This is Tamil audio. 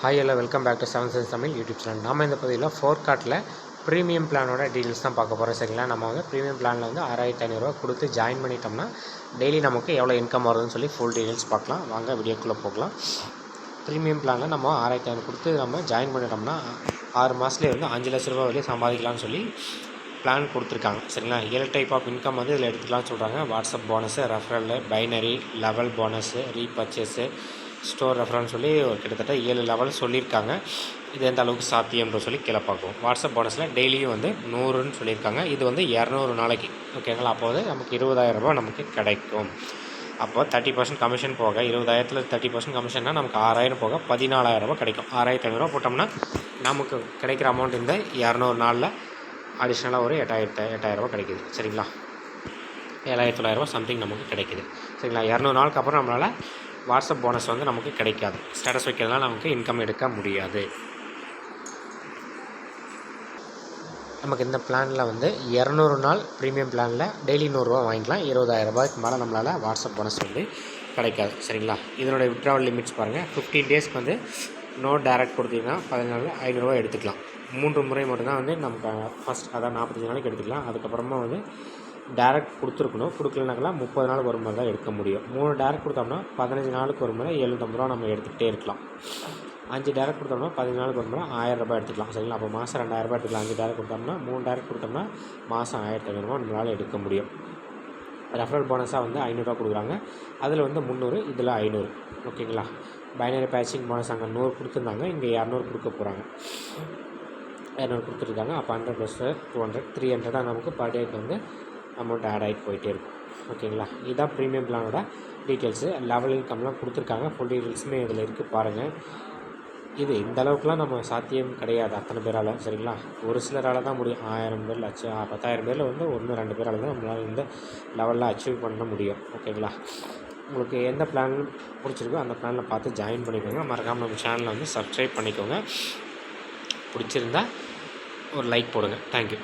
ஹாய் எல்லாம் welcome back to 7 Cents Tamil YouTube channel. நம்ம இந்த பதிவில் ஃபோர்கார்ட்டில் ப்ரீமியம் பிளானோட டீட்டெயில்ஸ் தான் பார்க்க போகிறோம். சரிங்களா, நம்ம வந்து ப்ரீமியம் பிளானில் வந்து 6500 கொடுத்து ஜாயின் பண்ணிட்டோம்னா டெய்லி நமக்கு எவ்வளோ இன்கம் வருதுன்னு சொல்லி ஃபுல் டீட்டெயில்ஸ் பார்க்கலாம். வாங்க வீடியோக்குள்ளே போகலாம். ப்ரீமியம் பிளானில் நம்ம 6500 கொடுத்து நம்ம ஜாயின் பண்ணிட்டோம்னா 6 மாதத்துலேயே வந்து 5 லட்ச ரூபா வரையும் சம்பாதிக்கலாம்னு சொல்லி பிளான் கொடுத்துருக்காங்க. சரிங்களா, 7 டைப் ஆஃப் இன்கம் வந்து இதில் எடுத்துக்கலாம்னு சொல்கிறாங்க. WhatsApp bonus, referral, binary, level bonus, repurchase, store reference சொல்லி ஒரு கிட்டத்தட்ட 7 லெவல் சொல்லியிருக்காங்க. இது எந்த அளவுக்கு சாத்தியம்ன்ற சொல்லி கீழே பார்ப்போம். வாட்ஸ்அப் போனஸில் டெய்லியும் வந்து 100ன்னு சொல்லியிருக்காங்க. இது வந்து 200 நாளைக்கு. ஓகேங்களா, அப்போ வந்து நமக்கு 20,000 ரூபா நமக்கு கிடைக்கும். அப்போ 30% கமிஷன் போக 20,000த்தில் 30% கமிஷன்னா நமக்கு 6,000 போக 14,000 ரூபா கிடைக்கும். 6,500 போட்டோம்னா நமக்கு கிடைக்கிற அமௌண்ட் இந்த 200 நாளில் அடிஷ்னலாக ஒரு 8,000 ரூபா கிடைக்கிது. சரிங்களா, 7,900 ரூபா சம்திங் நமக்கு கிடைக்கிது. சரிங்களா, 200 நாளுக்கு அப்புறம் நம்மளால் வாட்ஸ்அப் போனஸ் வந்து நமக்கு கிடைக்காது. ஸ்டேட்டஸ் வைக்கிறதுனால நமக்கு இன்கம் எடுக்க முடியாது. நமக்கு இந்த பிளானில் வந்து 200 நாள் ப்ரீமியம் பிளானில் டெய்லி 100 ரூபா வாங்கிக்கலாம். 20,000 ரூபாய்க்கு மேலே நம்மளால் வாட்ஸ்அப் போனஸ் வந்து கிடைக்காது. சரிங்களா, இதனுடைய விட்ராவல் லிமிட்ஸ் பாருங்கள். 15 டேஸ்க்கு வந்து நோ டேரக்ட் கொடுத்தீங்கன்னா 14 500 ரூபா எடுத்துக்கலாம். 3 முறை மட்டும்தான் வந்து நமக்கு ஃபஸ்ட் அதான் 45 நாளைக்கு எடுத்துக்கலாம். அதுக்கப்புறமா வந்து டேரக்ட் கொடுத்துருக்கணும். கொடுக்கலனாக்கெல்லாம் 30 நாளுக்கு ஒரு முறை தான் எடுக்க முடியும். 3 டேரக்ட் கொடுத்தோம்னா 15 நாளுக்கு ஒரு முறை 750 ரூபா நம்ம எடுத்துகிட்டே இருக்கலாம். 5 டேரக்ட் கொடுத்தோம்னா 15 நாளுக்கு ஒரு முறை 1000 ரூபாய் எடுத்துக்கலாம். சரிங்களா, அப்போ மாதம் 2,000 ரூபாய் எடுத்துக்கலாம். 5 டேரக்ட் கொடுத்தோம்னா 3 டேரக்ட் கொடுத்தோம்னா மாதம் 1,500 ரூபா நம்மளால் எடுக்க முடியும். ரெஃபரல் போனஸாக வந்து 500 ரூபா கொடுக்குறாங்க. அதில் வந்து 300, இதில் 500. ஓகேங்களா, பைனரி பேட்சிங் போனஸ் அங்கே 100 கொடுத்துருந்தாங்க, இங்கே 200 கொடுக்க போகிறாங்க. 200 கொடுத்துருக்காங்க. அப்போ 100 + 200 300 நமக்கு பர் டேக்கு வந்து அமௌண்ட் ஆட் ஆகிட்டு போயிட்டே இருக்கும். ஓகேங்களா, இதுதான் ப்ரீமியம் பிளானோட டீட்டெயில்ஸு. லெவல் இன்கம்லாம் கொடுத்துருக்காங்க. ஃபுல் டீட்டெயில்ஸுமே இதில் இருக்குது பாருங்கள். இது இந்த அளவுக்குலாம் நம்ம சாத்தியம் கிடையாது அத்தனை பேரால். சரிங்களா, ஒரு சிலரால் தான் முடியும். 1000 பேர், 10,000 பேரில் வந்து 1-2 பேரால் தான் நம்மளால் இந்த லெவலில் அச்சீவ் பண்ண முடியும். ஓகேங்களா, உங்களுக்கு எந்த பிளான் பிடிச்சிருக்கோ அந்த பிளானில் பார்த்து ஜாயின் பண்ணிக்கோங்க. மறக்காமல் நம்ம சேனலை வந்து சப்ஸ்கிரைப் பண்ணிக்கோங்க. பிடிச்சிருந்தா ஒரு லைக் போடுங்க. தேங்க்யூ.